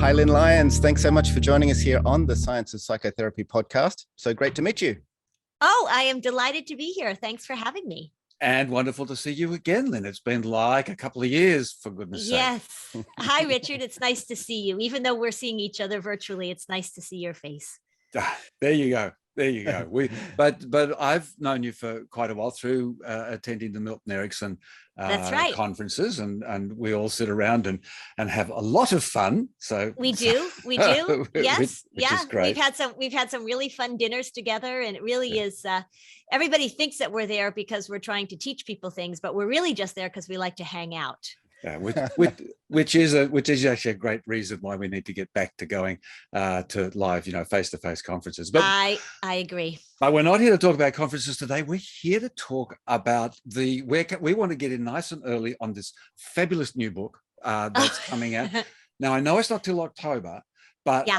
Hi, Lynn Lyons. Thanks so much for joining us here on the Science of Psychotherapy podcast. So great to meet you. Oh, I am delighted to be here. Thanks for having me. And wonderful to see you again, Lynn. It's been like a couple of years, for goodness sake. Yes. Hi, Richard. It's nice to see you. Even though we're seeing each other virtually, it's nice to see your face. There you go. There you go. But I've known you for quite a while through attending the Milton Erickson That's right. conferences, and we all sit around and have a lot of fun. So we do. Yes. which is great. We've had some really fun dinners together, and it really is. Everybody thinks that we're there because we're trying to teach people things, but we're really just there because we like to hang out. Yeah, which is actually a great reason why we need to get back to going to live, face-to-face conferences. But I agree. But we're not here to talk about conferences today. We're here to talk about we want to get in nice and early on this fabulous new book that's coming out. Now, I know it's not till October, but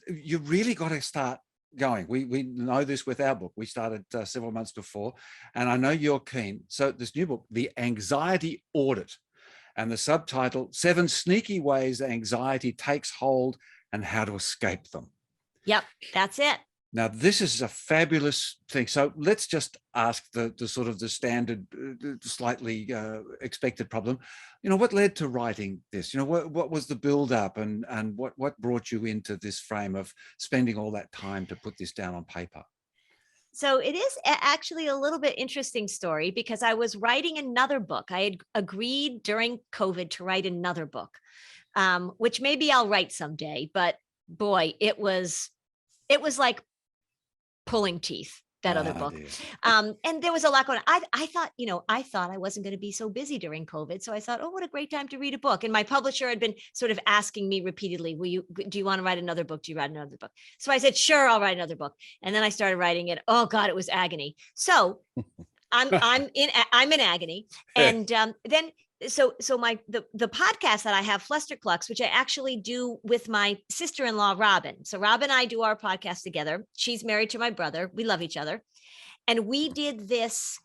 you really got to start going. We know this with our book. We started several months before, and I know you're keen. So this new book, The Anxiety Audit, and the subtitle, 7 Sneaky Ways Anxiety Takes Hold and How to Escape Them. Yep, that's it. Now, this is a fabulous thing. So let's just ask the sort of the standard, slightly expected problem. What led to writing this? What was the build up, and what brought you into this frame of spending all that time to put this down on paper? So it is actually a little bit interesting story, because I was writing another book. I had agreed during COVID to write another book, which maybe I'll write someday. But boy, it was like pulling teeth, that other book. And there was a lot going on. I thought I wasn't going to be so busy during COVID. So I thought, oh, what a great time to read a book. And my publisher had been sort of asking me repeatedly, do you want to write another book? Do you write another book? So I said, sure, I'll write another book. And then I started writing it. Oh God, it was agony. So I'm in agony. And then so the podcast that I have, Flusterclux, which I actually do with my sister-in-law, Robin. So Robin and I do our podcast together. She's married to my brother. We love each other. And we did this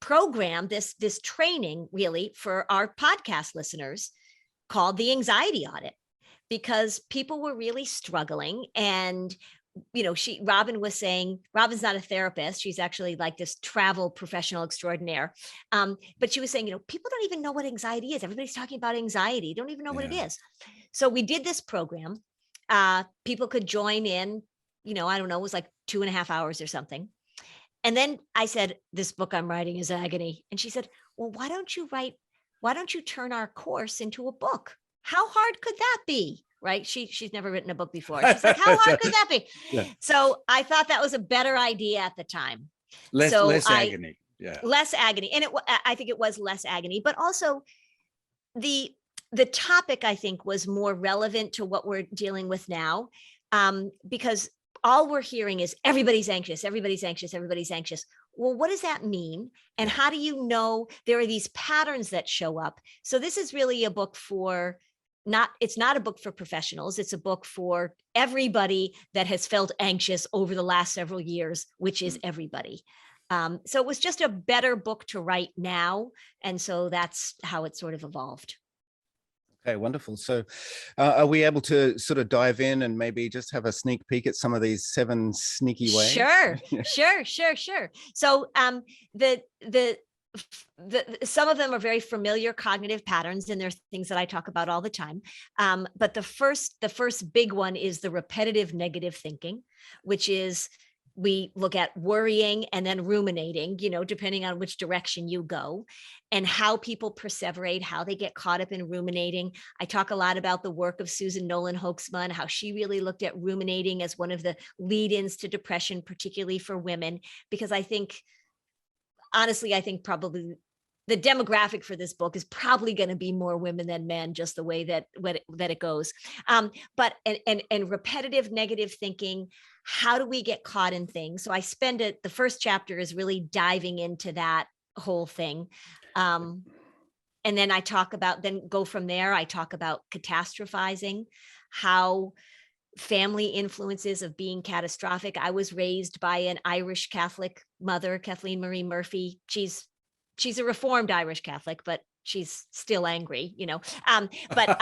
program, this training really for our podcast listeners, called the Anxiety Audit, because people were really struggling. And Robin was saying, Robin's not a therapist. She's actually like this travel professional extraordinaire. But she was saying, people don't even know what anxiety is. Everybody's talking about anxiety. Don't even know what it is. So we did this program. People could join in, I don't know, it was like 2.5 hours or something. And then I said, this book I'm writing is agony. And she said, well, why don't you turn our course into a book? How hard could that be? Right? She's never written a book before. She's like, how hard could that be? Yeah. So I thought that was a better idea at the time. Less agony. Yeah. Less agony. And I think it was less agony, but also the topic, I think, was more relevant to what we're dealing with now, because all we're hearing is everybody's anxious, everybody's anxious, everybody's anxious. Well, what does that mean? And how do you know there are these patterns that show up? So this is really a book it's not a book for professionals. It's a book for everybody that has felt anxious over the last several years, which is everybody. So it was just a better book to write now. And so that's how it sort of evolved. Okay, wonderful. So are we able to sort of dive in and maybe just have a sneak peek at some of these 7 sneaky ways? Sure. So some of them are very familiar cognitive patterns, and they're things that I talk about all the time. But the first big one is the repetitive negative thinking, which is we look at worrying and then ruminating, depending on which direction you go, and how people perseverate, how they get caught up in ruminating. I talk a lot about the work of Susan Nolan Hoaxman, how she really looked at ruminating as one of the lead-ins to depression, particularly for women, because honestly, I think probably the demographic for this book is probably going to be more women than men, just the way that it goes. But repetitive negative thinking, how do we get caught in things? So I the first chapter is really diving into that whole thing. And then go from there. I talk about catastrophizing, how family influences of being catastrophic. I was raised by an Irish Catholic mother, Kathleen Marie Murphy. She's she's a Reformed Irish Catholic, but she's still angry, but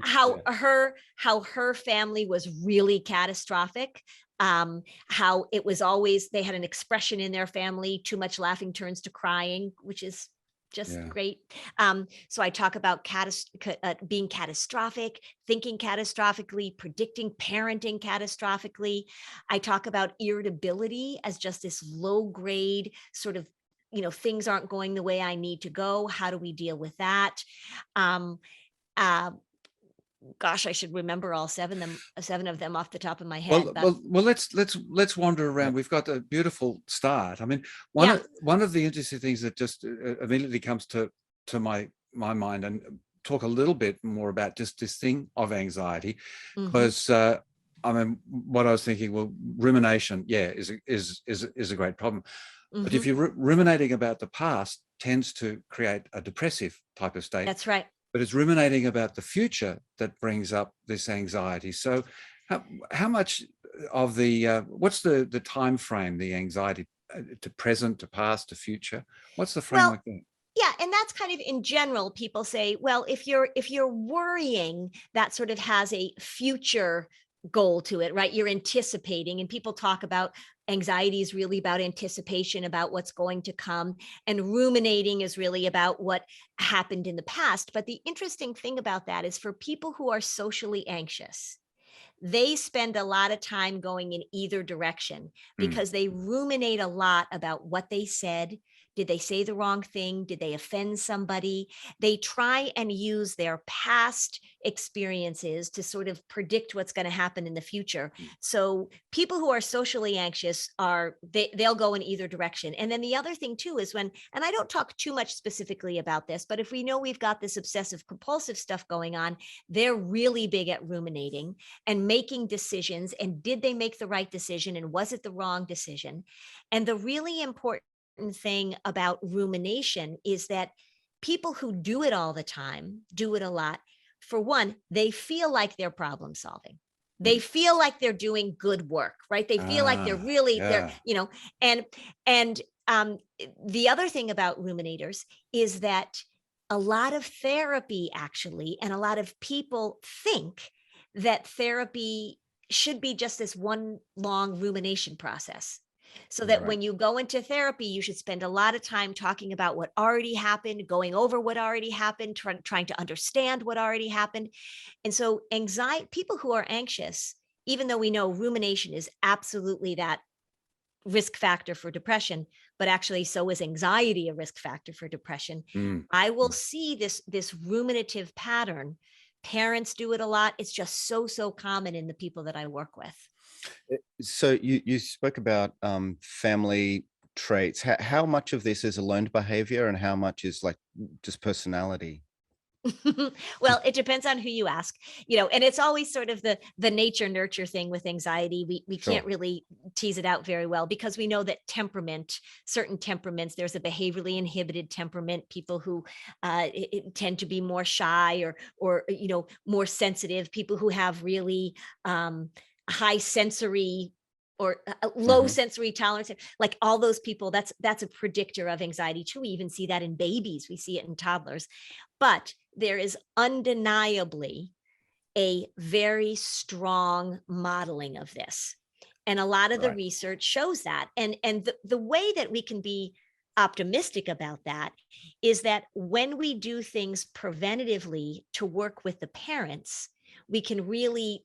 how her family was really catastrophic. How it was always, they had an expression in their family, too much laughing turns to crying, which is just great. So I talk about being catastrophic, thinking catastrophically, predicting parenting catastrophically. I talk about irritability as just this low grade sort of, things aren't going the way I need to go. How do we deal with that? Gosh, I should remember all seven of them off the top of my head. Well, let's wander around. We've got a beautiful start. I mean, one of the interesting things that just immediately comes to my mind, and talk a little bit more about just this thing of anxiety, because I mean, what I was thinking, well, rumination, is a great problem. But if you're ruminating about the past, tends to create a depressive type of state. That's right. But it's ruminating about the future that brings up this anxiety. So how much of the, what's the time frame, the anxiety to present, to past, to future? What's the framework there? Yeah, and that's kind of in general, people say, well, if you're worrying, that sort of has a future goal to it, right? You're anticipating, and people talk about anxiety is really about anticipation about what's going to come, and ruminating is really about what happened in the past. But the interesting thing about that is, for people who are socially anxious, they spend a lot of time going in either direction, because they ruminate a lot about what they said. Did they say the wrong thing? Did they offend somebody? They try and use their past experiences to sort of predict what's going to happen in the future. So people who are socially anxious they'll go in either direction. And then the other thing too is and I don't talk too much specifically about this, but if we know we've got this obsessive compulsive stuff going on, they're really big at ruminating and making decisions. And did they make the right decision? And was it the wrong decision? And the really important thing about rumination is that people who do it all the time, do it a lot, for one, they feel like they're problem solving. They feel like they're doing good work, right? They feel like they're really, they're, and the other thing about ruminators is that a lot of therapy actually, and a lot of people think that therapy should be just this one long rumination process. So that when you go into therapy, you should spend a lot of time talking about what already happened, going over what already happened, trying to understand what already happened. And so people who are anxious, even though we know rumination is absolutely that risk factor for depression, but actually so is anxiety a risk factor for depression. I will see this ruminative pattern. Parents do it a lot. It's just so common in the people that I work with. So you spoke about family traits. How much of this is a learned behavior, and how much is like just personality? Well, it depends on who you ask, and it's always sort of the nature nurture thing with anxiety. We can't really tease it out very well, because we know that certain temperaments, there's a behaviorally inhibited temperament, people who tend to be more shy or more sensitive, people who have really high sensory or low sensory tolerance, like all those people, that's a predictor of anxiety too. We even see that in babies, we see it in toddlers. But there is undeniably a very strong modeling of this. And a lot of the research shows that. And the way that we can be optimistic about that is that when we do things preventatively to work with the parents, we can really,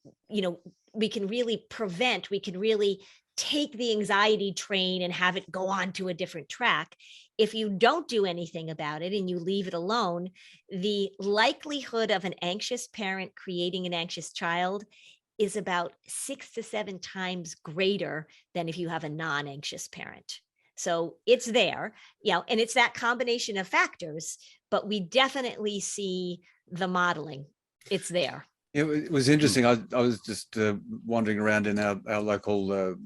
we can really prevent, we can really take the anxiety train and have it go on to a different track. If you don't do anything about it and you leave it alone, the likelihood of an anxious parent creating an anxious child is about 6 to 7 times greater than if you have a non-anxious parent. So it's there, and it's that combination of factors, but we definitely see the modeling. It's there. It was interesting. I was just wandering around in our local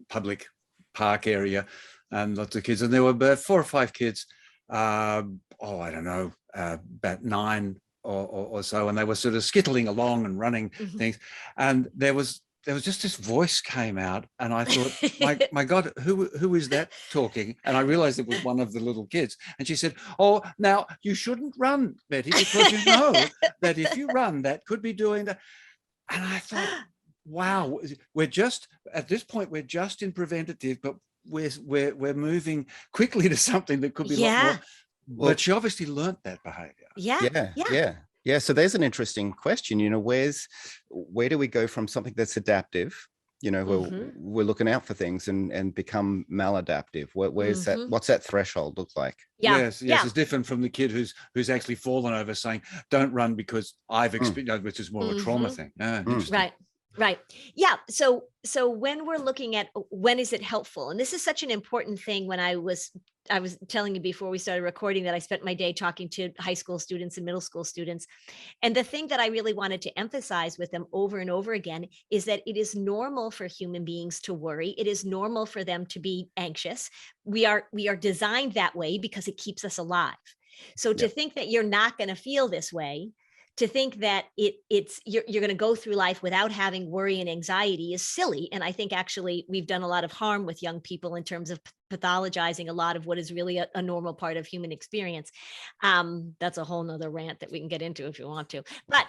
public park area, and lots of kids, and there were about 4 or 5 kids, I don't know, about 9 or so, and they were sort of skittling along and running things. And there was there was just this voice came out, and I thought, my God, who is that talking? And I realized it was one of the little kids. And she said, "Oh, now you shouldn't run, Betty, because you know that if you run, that could be doing that." And I thought, wow, we're just at this point, we're just in preventative, but we're moving quickly to something that could be a lot more. Well, But she obviously learned that behavior. Yeah. So there's an interesting question, where do we go from something that's adaptive, where we're looking out for things and become maladaptive? Where's that? What's that threshold look like? Yes, it's different from the kid who's actually fallen over saying, "Don't run because I've experienced," which is more of a trauma thing. Interesting. Right. Yeah. So when we're looking at when is it helpful, and this is such an important thing. When I was telling you before we started recording that I spent my day talking to high school students and middle school students. And the thing that I really wanted to emphasize with them over and over again is that it is normal for human beings to worry. It is normal for them to be anxious. We are designed that way because it keeps us alive. So to think that you're not going to feel this way, to think that you're going to go through life without having worry and anxiety is silly. And I think actually we've done a lot of harm with young people in terms of pathologizing a lot of what is really a normal part of human experience. That's a whole nother rant that we can get into if you want to. But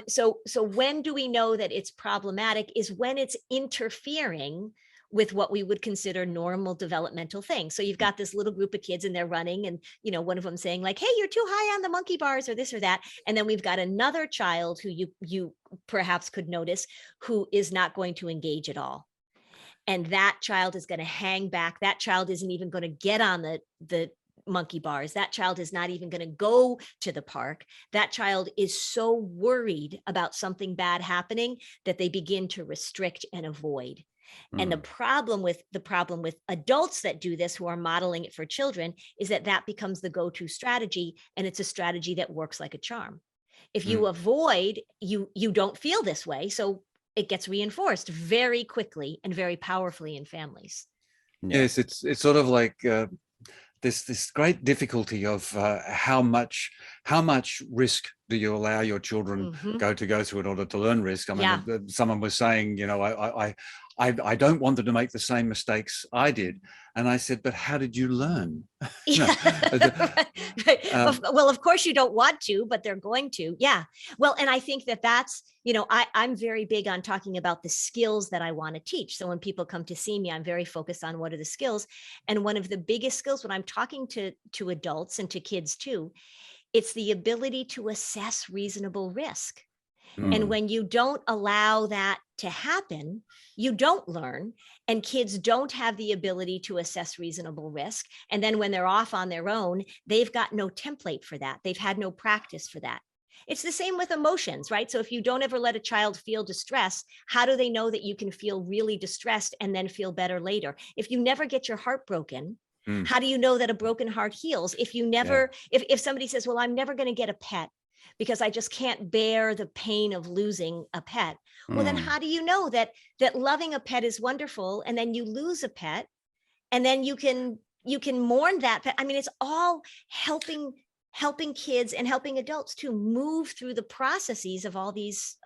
so when do we know that it's problematic is when it's interfering with what we would consider normal developmental things. So you've got this little group of kids and they're running, and one of them saying like, "Hey, you're too high on the monkey bars," or this or that. And then we've got another child who you perhaps could notice who is not going to engage at all. And that child is going to hang back. That child isn't even going to get on the monkey bars. That child is not even going to go to the park. That child is so worried about something bad happening that they begin to restrict and avoid. And the problem with adults that do this, who are modeling it for children, is that becomes the go-to strategy, and it's a strategy that works like a charm. If you avoid, you don't feel this way, so it gets reinforced very quickly and very powerfully in families. Yes, it's sort of like this great difficulty of how much risk do you allow your children go through in order to learn risk? I mean, someone was saying, I don't want them to make the same mistakes I did. And I said, but how did you learn? Well, of course you don't want to, but they're going to. Yeah. Well, and I think that's, I'm very big on talking about the skills that I want to teach. So when people come to see me, I'm very focused on what are the skills. And one of the biggest skills when I'm talking to adults and to kids too, it's the ability to assess reasonable risk. And when you don't allow that to happen, you don't learn, and kids don't have the ability to assess reasonable risk. And then when they're off on their own, they've got no template for that. They've had no practice for that. It's the same with emotions, right? So if you don't ever let a child feel distress, how do they know that you can feel really distressed and then feel better later? If you never get your heart broken, how do you know that a broken heart heals? If you never, if somebody says, well, I'm never going to get a pet because I just can't bear the pain of losing a pet. Well, then how do you know that loving a pet is wonderful, and then you lose a pet, and then you can mourn that pet? I mean, it's all helping kids and helping adults to move through the processes of all these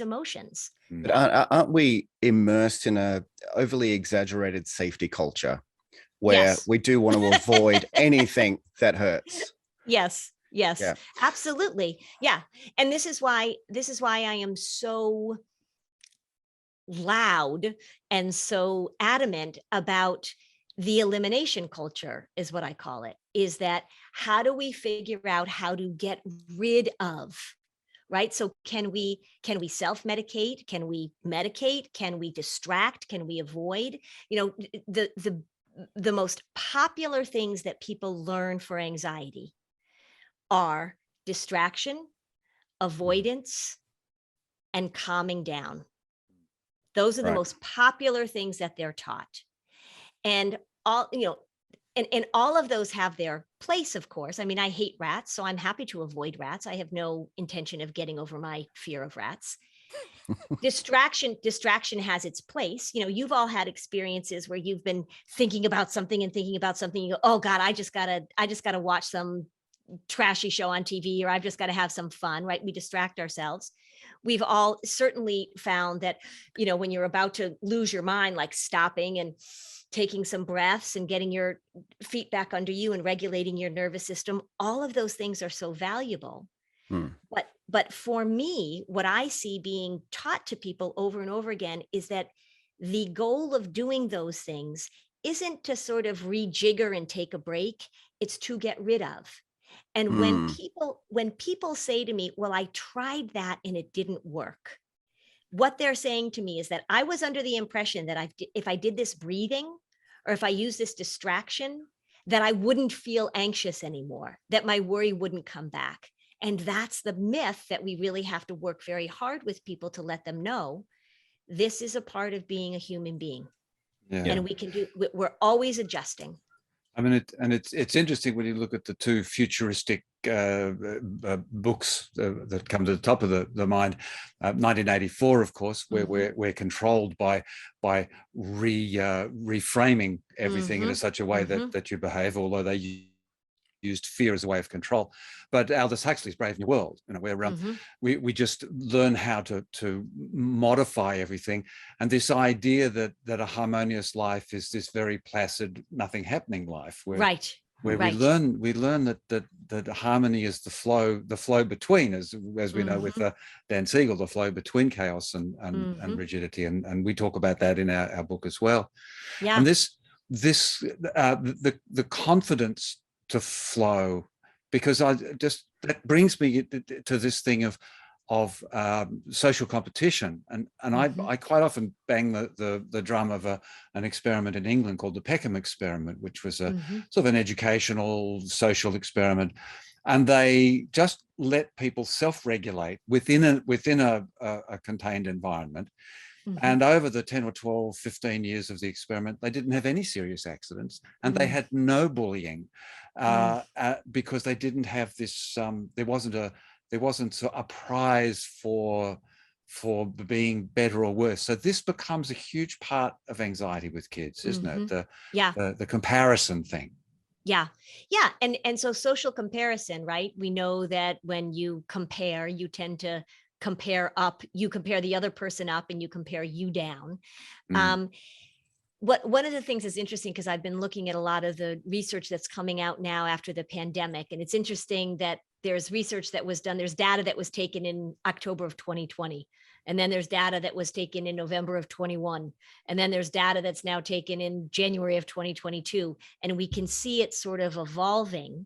emotions. But aren't we immersed in a overly exaggerated safety culture where we do want to avoid anything that hurts? Yes. Yeah. Absolutely. Yeah. And this is why I am so loud and so adamant about the elimination culture, is what I call it, is that how do we figure out how to get rid of, right? So can we self-medicate? Can we medicate? Can we distract? Can we avoid? The most popular things that people learn for anxiety are distraction, avoidance, and calming down. Those are the most popular things that they're taught. And all, and all of those have their place, of course. I mean, I hate rats, so I'm happy to avoid rats. I have no intention of getting over my fear of rats. Distraction has its place. You've all had experiences where you've been thinking about something, you go, oh God, I just gotta watch some trashy show on TV, or I've just got to have some fun, right? We distract ourselves. we've all certainly found that, when you're about to lose your mind, like stopping and taking some breaths and getting your feet back under you and regulating your nervous system, all of those things are so valuable. But for me, what I see being taught to people over and over again is that the goal of doing those things isn't to sort of rejigger and take a break, it's to get rid of. And when people say to me, well, I tried that and it didn't work, what they're saying to me is that I was under the impression that if I did this breathing, or if I use this distraction, that I wouldn't feel anxious anymore, that my worry wouldn't come back. And that's the myth that we really have to work very hard with people to let them know this is a part of being a human being. Yeah. And we're always adjusting. I mean, it's interesting when you look at the two futuristic books that come to the top of the mind. 1984, of course, where we're controlled by reframing everything in such a way that you behave, although they used fear as a way of control. But Aldous Huxley's Brave New World, where we just learn how to modify everything, and this idea that a harmonious life is this very placid, nothing happening life, where we learn that harmony is the flow between, as we know with Dan Siegel, the flow between chaos and rigidity, and we talk about that in our book as well. Yeah. And the confidence to flow, because that brings me to this thing of social competition, and I quite often bang the drum of an experiment in England called the Peckham Experiment, which was a sort of an educational social experiment, and they just let people self-regulate within a contained environment. And over the 10 or 12, 15 years of the experiment, they didn't have any serious accidents, and they had no bullying because they didn't have this. There wasn't a prize for being better or worse. So this becomes a huge part of anxiety with kids, isn't it? The comparison thing. Yeah. And so social comparison, right? We know that when you compare, you tend to compare up, you compare the other person up and you compare you down. One of the things that's interesting, because I've been looking at a lot of the research that's coming out now after the pandemic, and it's interesting that there's research that was done, there's data that was taken in October of 2020, and then there's data that was taken in November of 21, and then there's data that's now taken in January of 2022, and we can see it sort of evolving.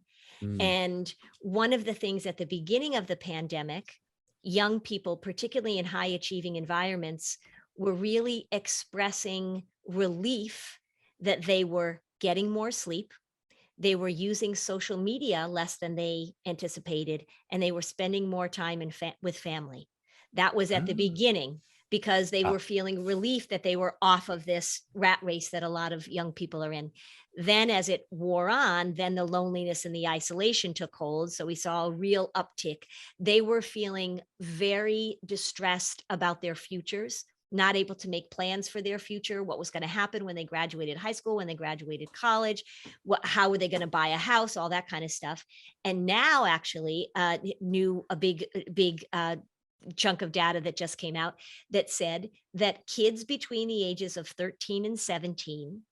And one of the things at the beginning of the pandemic, young people, particularly in high achieving environments, were really expressing relief that they were getting more sleep, they were using social media less than they anticipated, and they were spending more time with family. That was at the beginning, because they were feeling relief that they were off of this rat race that a lot of young people are in. Then as it wore on, then the loneliness and the isolation took hold. So we saw a real uptick. They were feeling very distressed about their futures, not able to make plans for their future, what was going to happen when they graduated high school, when they graduated college, how were they going to buy a house, all that kind of stuff. And now actually a big chunk of data that just came out that said that kids between the ages of 13 and 17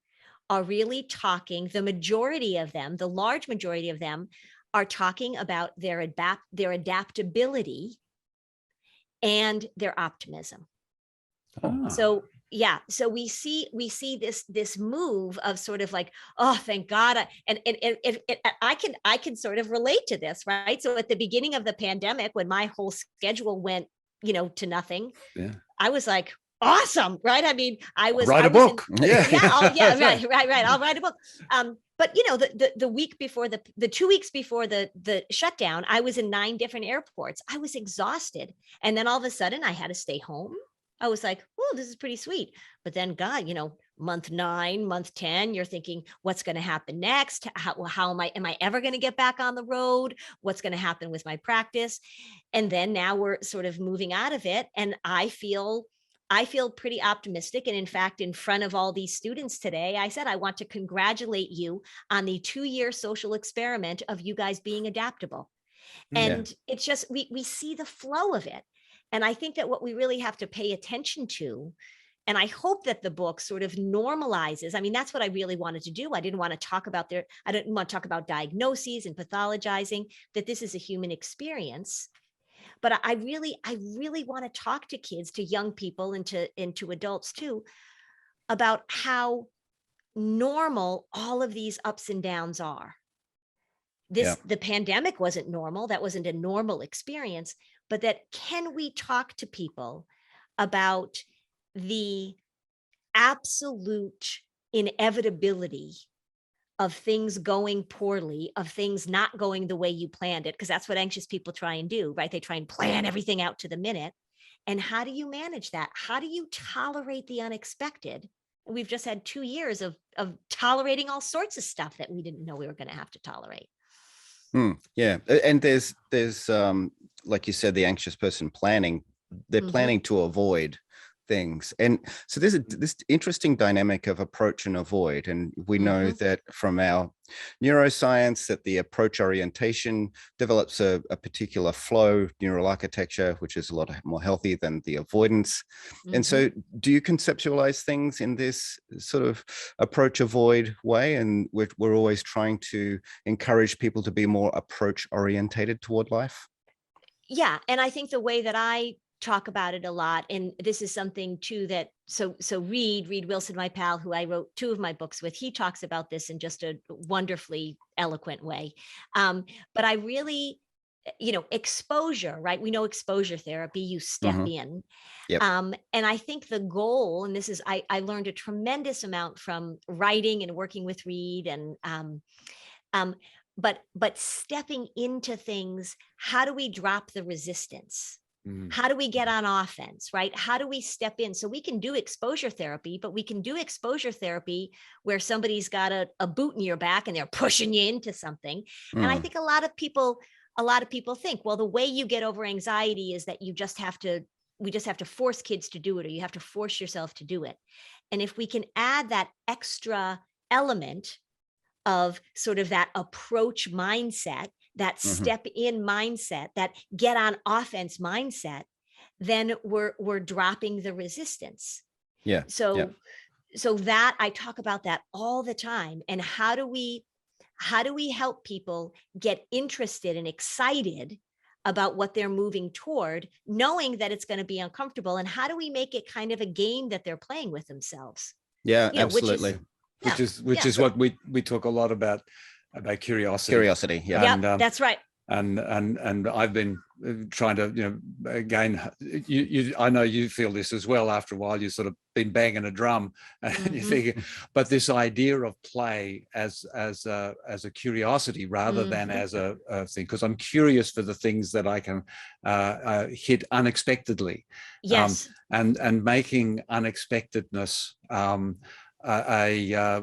are really talking, the majority of them, the large majority of them are talking about their adaptability and their optimism. So we see this move of sort of like, oh, thank God. And I can sort of relate to this, right? So at the beginning of the pandemic, when my whole schedule went, to nothing, I was like, awesome, right? I mean, write a book. Right. I'll write a book. But the week before the 2 weeks before the shutdown, I was in 9 different airports. I was exhausted. And then all of a sudden I had to stay home. I was like, oh, this is pretty sweet. But then God, month 9, month 10, you're thinking, what's going to happen next? How am I ever going to get back on the road? What's going to happen with my practice? And then now we're sort of moving out of it. And I feel pretty optimistic. And in fact, in front of all these students today, I said, I want to congratulate you on the 2-year social experiment of you guys being adaptable. And it's just, we see the flow of it. And I think that what we really have to pay attention to, and I hope that the book sort of normalizes. I mean, that's what I really wanted to do. I didn't want to talk about I didn't want to talk about diagnoses and pathologizing, that this is a human experience. But I really want to talk to kids, to young people, and to adults too, about how normal all of these ups and downs are. The pandemic wasn't normal. That wasn't a normal experience, but that can we talk to people about the absolute inevitability of things going poorly, of things not going the way you planned it, because that's what anxious people try and do, right? They try and plan everything out to the minute. And how do you manage that? How do you tolerate the unexpected? And we've just had 2 years of tolerating all sorts of stuff that we didn't know we were going to have to tolerate. Yeah. And there's like you said, the anxious person planning, they're planning to avoid things. And so there's this interesting dynamic of approach and avoid. And we know that from our neuroscience that the approach orientation develops a particular flow, neural architecture, which is a lot more healthy than the avoidance. And so do you conceptualize things in this sort of approach avoid way? And we're always trying to encourage people to be more approach orientated toward life? Yeah. And I think the way that I talk about it a lot, and this is something too that so Reed Wilson, my pal, who I wrote 2 of my books with, he talks about this in just a wonderfully eloquent way. But I really, exposure, right? We know exposure therapy, you step in. Yep. And I think the goal, and this is, I learned a tremendous amount from writing and working with Reed, and but stepping into things, how do we drop the resistance? How do we get on offense, right? How do we step in? So we can do exposure therapy, but we can do exposure therapy where somebody's got a boot in your back and they're pushing you into something. And I think a lot of people think, well, the way you get over anxiety is that we just have to force kids to do it, or you have to force yourself to do it. And if we can add that extra element of sort of that approach mindset, that step in mindset, that get on offense mindset, then we're dropping the resistance. Yeah. So that I talk about that all the time. And how do we help people get interested and excited about what they're moving toward, knowing that it's going to be uncomfortable? And how do we make it kind of a game that they're playing with themselves? Yeah, absolutely. Which is what we talk a lot about curiosity. Curiosity, yeah. And, that's right. And I've been trying to, again, I know you feel this as well. After a while, you've sort of been banging a drum, and you think, but this idea of play as a curiosity rather than as a thing, because I'm curious for the things that I can hit unexpectedly. Yes. And making unexpectedness a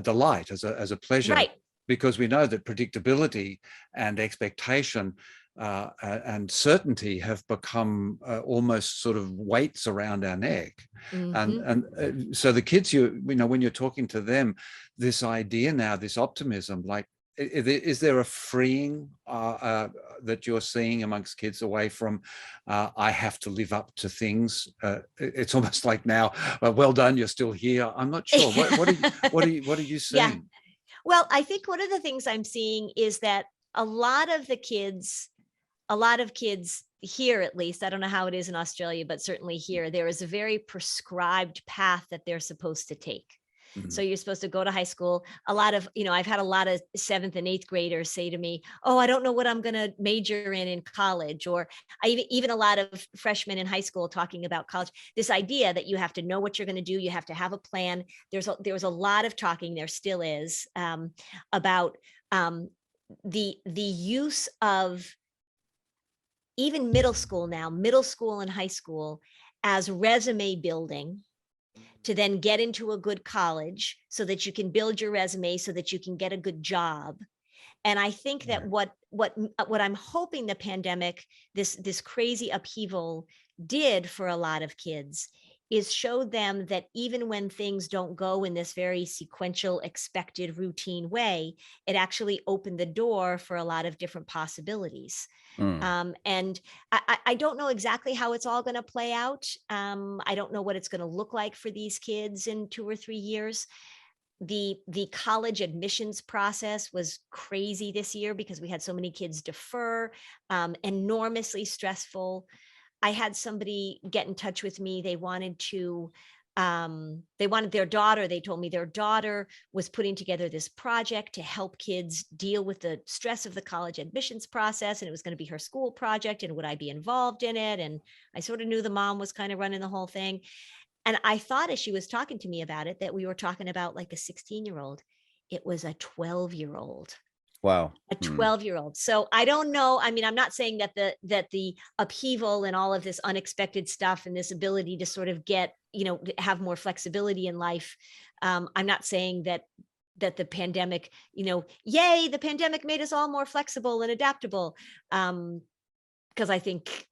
delight, as a pleasure, right? Because we know that predictability and expectation and certainty have become almost sort of weights around our neck. And so the kids, when you're talking to them, this idea now, this optimism, like, is there a freeing that you're seeing amongst kids away from I have to live up to things? It's almost like now, well done, you're still here. I'm not sure. What are you seeing? Yeah. Well, I think one of the things I'm seeing is that a lot of kids here, at least, I don't know how it is in Australia, but certainly here, there is a very prescribed path that they're supposed to take. So you're supposed to go to high school. A lot of, I've had a lot of 7th and 8th graders say to me, oh, I don't know what I'm going to major in college. Or even a lot of freshmen in high school talking about college, this idea that you have to know what you're going to do. You have to have a plan. There was a lot of talking, there still is, about the use of even middle school and high school as resume building, to then get into a good college so that you can build your resume so that you can get a good job. And I think that what I'm hoping the pandemic, this crazy upheaval did for a lot of kids, is showed them that even when things don't go in this very sequential, expected, routine way, it actually opened the door for a lot of different possibilities. And I don't know exactly how it's all going to play out. I don't know what it's going to look like for these kids in 2 or 3 years. The college admissions process was crazy this year because we had so many kids defer, enormously stressful. I had somebody get in touch with me. They wanted their daughter. They told me their daughter was putting together this project to help kids deal with the stress of the college admissions process. And it was going to be her school project. And would I be involved in it? And I sort of knew the mom was kind of running the whole thing. And I thought as she was talking to me about it, that we were talking about like a 16-year-old. It was a 12-year-old. Wow. A 12-year-old. So I don't know. I mean, I'm not saying that the upheaval and all of this unexpected stuff and this ability to sort of get, have more flexibility in life. I'm not saying that the pandemic, yay, the pandemic made us all more flexible and adaptable. Because I think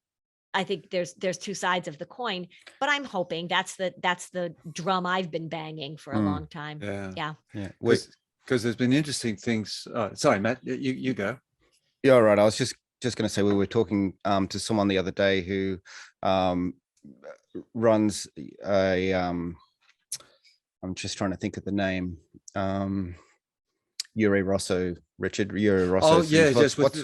there's two sides of the coin, but I'm hoping that's the drum I've been banging for a long time. Yeah. Because there's been interesting things. Sorry, Matt, you go. Yeah, all right. I was just going to say, we were talking to someone the other day who runs a, I'm just trying to think of the name, Uri Rosso. Oh, yeah.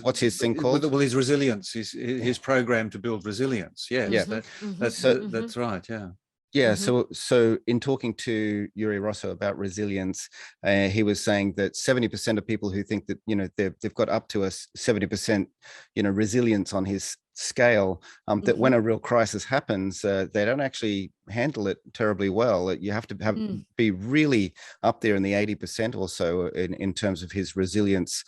What's his thing called? Well, his resilience, his program to build resilience. Yes, yeah. That's right. Yeah. Yeah. So in talking to Uri Rosso about resilience, he was saying that 70% of people who think that, they've got up to a 70%, resilience on his scale, that when a real crisis happens, they don't actually handle it terribly well. You have to be really up there in the 80% or so in terms of his resilience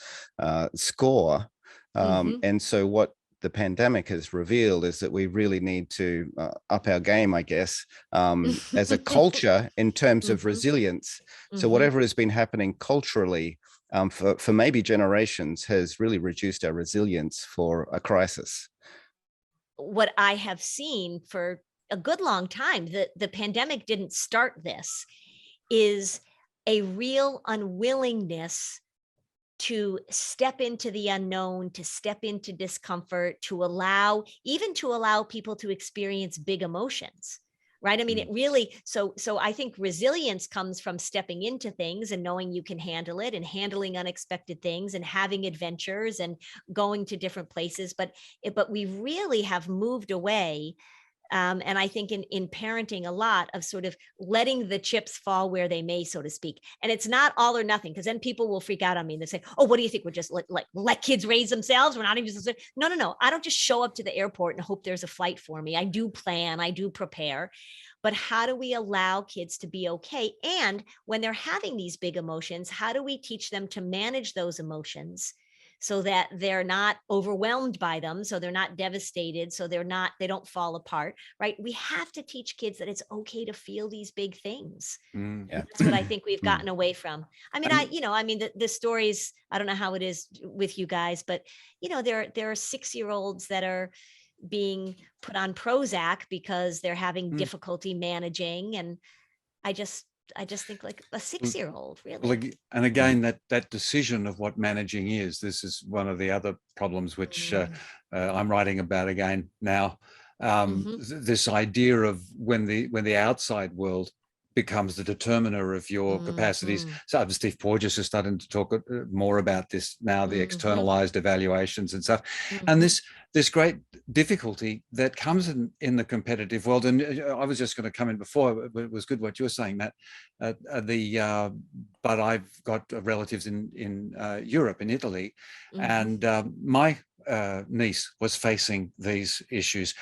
score. And so what the pandemic has revealed is that we really need to up our game, I guess, as a culture in terms of resilience. So whatever has been happening culturally for maybe generations has really reduced our resilience for a crisis. What I have seen for a good long time, the pandemic didn't start this, is a real unwillingness to step into the unknown, to step into discomfort, to allow people to experience big emotions, right? I mean, it really, so I think resilience comes from stepping into things and knowing you can handle it and handling unexpected things and having adventures and going to different places. But we really have moved away. And I think in parenting a lot of sort of letting the chips fall where they may, so to speak. And it's not all or nothing, because then people will freak out on me and they say, oh, what do you think? We're just let kids raise themselves? We're not even just, no. I don't just show up to the airport and hope there's a flight for me. I do plan, I do prepare. But how do we allow kids to be okay? And when they're having these big emotions, how do we teach them to manage those emotions so that they're not overwhelmed by them, so they're not devastated, so they don't fall apart, right? We have to teach kids that it's okay to feel these big things. That's what I think we've gotten away from. I mean, the stories, I don't know how it is with you guys, but there are 6-year-olds that are being put on Prozac because they're having difficulty managing. And I just think like a 6-year-old, really. Well, and again, that decision of what managing is, this is one of the other problems which I'm writing about again now. This idea of when the outside world becomes the determiner of your capacities. So Steve Porges is starting to talk more about this now, the externalized evaluations and stuff. And this great difficulty that comes in the competitive world. And I was just going to come in before, but it was good what you were saying, Matt. But I've got relatives in Europe, in Italy, and my niece was facing these issues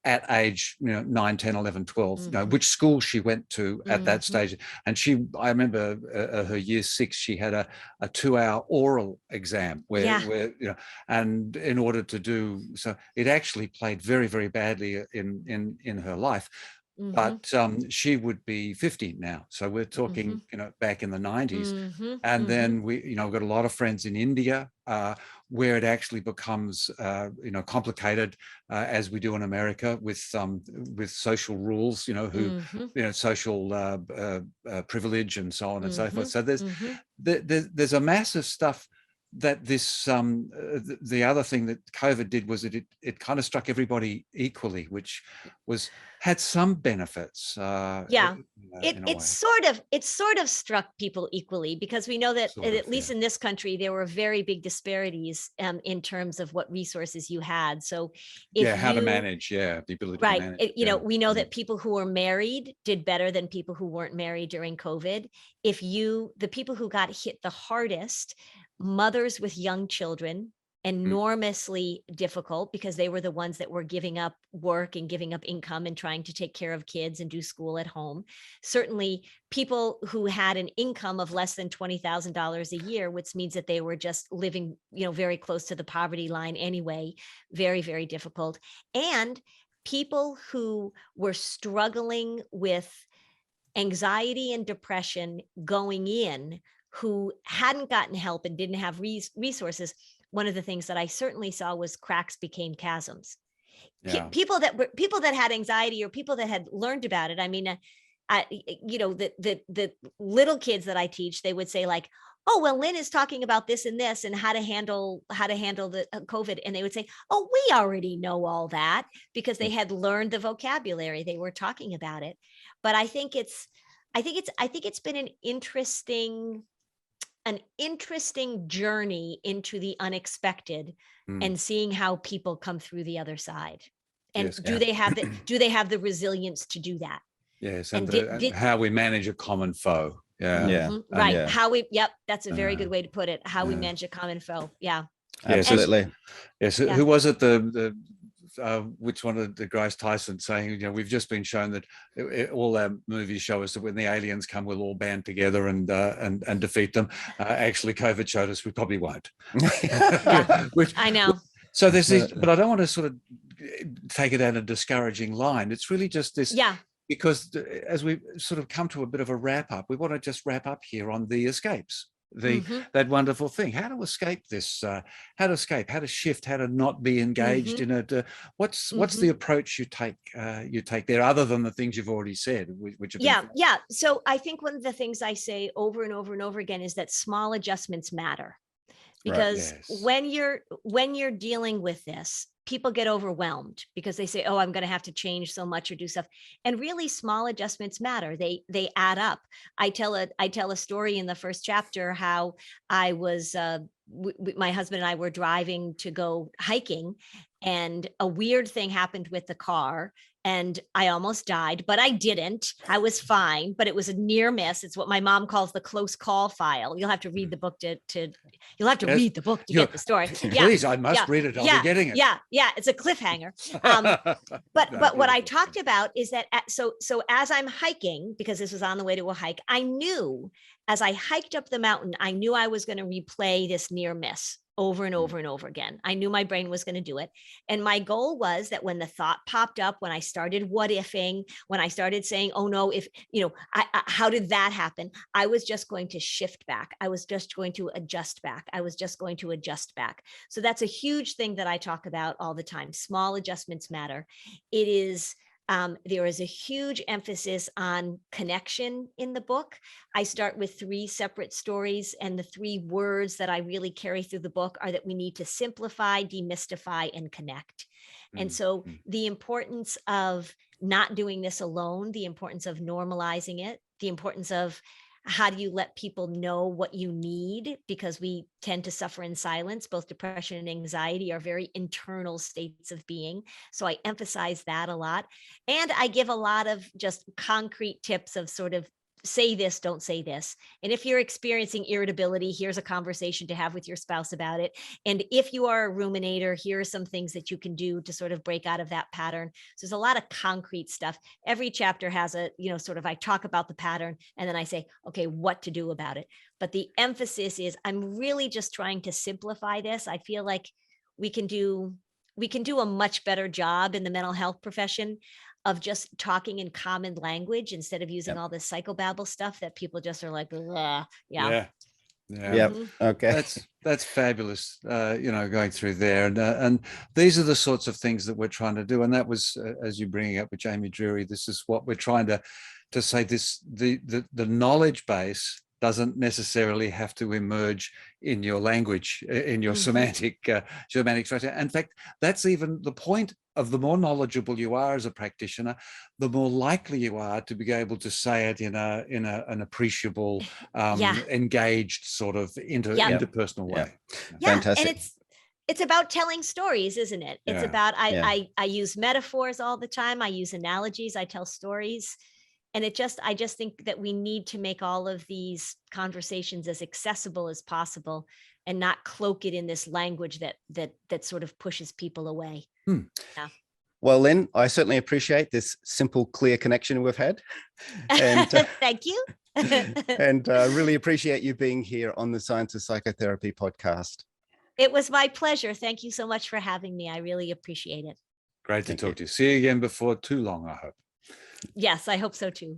at age 9, 10, 11, 12, which school she went to at that stage. And I remember her year 6, she had a 2-hour oral exam where and in order to do so, it actually played very, very badly in her life. but she would be 50 now. So we're talking, back in the 90s. And then we've got a lot of friends in India, where it actually becomes, complicated, as we do in America with social rules, social privilege and so on and so forth. So there's a massive stuff that this the other thing that COVID did was it kind of struck everybody equally, which had some benefits. It sort of struck people equally, because we know that at least in this country there were very big disparities in terms of what resources you had. So how to manage, the ability to manage. We know that people who were married did better than people who weren't married during COVID. The people who got hit the hardest, mothers with young children, enormously difficult, because they were the ones that were giving up work and giving up income and trying to take care of kids and do school at home. Certainly people who had an income of less than $20,000 a year, which means that they were just living, very close to the poverty line anyway, very, very difficult. And people who were struggling with anxiety and depression going in, who hadn't gotten help and didn't have resources. One of the things that I certainly saw was cracks became chasms. People that had anxiety, or people that had learned about it. I mean, the little kids that I teach, they would say like, "Oh, well, Lynn is talking about this and this and how to handle the COVID," and they would say, "Oh, we already know all that," because they had learned the vocabulary. They were talking about it. But I think it's been an interesting journey into the unexpected, and seeing how people come through the other side. And do they have the resilience to do that? Yes, and how we manage a common foe. Right. How we, that's a very good way to put it. How we manage a common foe. Yeah. Absolutely. Yes. Who was it? Which one of the guys, Tyson, saying, we've just been shown that all our movies show us that when the aliens come, we'll all band together and defeat them. Actually, COVID showed us we probably won't. I know. So there's this, but I don't want to sort of take it out a discouraging line. It's really just this. Because as we sort of come to a bit of a wrap up, we want to just wrap up here on the escapes. That wonderful thing, how to escape this, how to shift, how to not be engaged in it. What's the approach you take there, other than the things you've already said, which have so I think one of the things I say over and over and over again is that small adjustments matter, because when you're dealing with this, people get overwhelmed because they say, "Oh, I'm going to have to change so much or do stuff." And really, small adjustments matter. They add up. I tell a story in the first chapter how I was my husband and I were driving to go hiking, and a weird thing happened with the car, and I almost died, but I didn't. I was fine, but it was a near miss. It's what my mom calls the close call file. You'll have to read the book to read the book to get the story. Please, I must read it. I'll be getting it. Yeah, it's a cliffhanger. But what I talked about is that so as I'm hiking, because this was on the way to a hike, I knew as I hiked up the mountain, I knew I was going to replay this near miss over and over and over again. I knew my brain was going to do it. And my goal was that when the thought popped up, when I started what ifing, when I started saying, "Oh no, if, how did that happen?" I was just going to shift back. I was just going to adjust back. So that's a huge thing that I talk about all the time. Small adjustments matter. It is, there is a huge emphasis on connection in the book. I start with 3 separate stories, and the 3 words that I really carry through the book are that we need to simplify, demystify, and connect. And so the importance of not doing this alone, the importance of normalizing it, the importance of how do you let people know what you need? Because we tend to suffer in silence. Both depression and anxiety are very internal states of being. So I emphasize that a lot. And I give a lot of just concrete tips of sort of say this, don't say this. And if you're experiencing irritability, here's a conversation to have with your spouse about it. And if you are a ruminator, here are some things that you can do to sort of break out of that pattern. So there's a lot of concrete stuff. Every chapter has a, I talk about the pattern and then I say, okay, what to do about it. But the emphasis is I'm really just trying to simplify this. I feel like we can do a much better job in the mental health profession of just talking in common language instead of using all this psychobabble stuff that people just are like, "Ugh." Yeah. Yep. Okay. That's fabulous. Going through there, and these are the sorts of things that we're trying to do. And that was, as you bringing up with Jamie Drury, this is what we're trying to say. The knowledge base doesn't necessarily have to emerge in your language, in your semantic structure. In fact, that's even the point of the more knowledgeable you are as a practitioner, the more likely you are to be able to say it in an appreciable, engaged sort of interpersonal way. Yeah, Fantastic. and it's about telling stories, isn't it? It's about I use metaphors all the time. I use analogies. I tell stories. And I just think that we need to make all of these conversations as accessible as possible and not cloak it in this language that sort of pushes people away. Yeah. Well, Lynn, I certainly appreciate this simple, clear connection we've had. And thank you. And really appreciate you being here on the Science of Psychotherapy podcast. It was my pleasure. Thank you so much for having me. I really appreciate it. Great to talk to you. See you again before too long, I hope. Yes, I hope so too.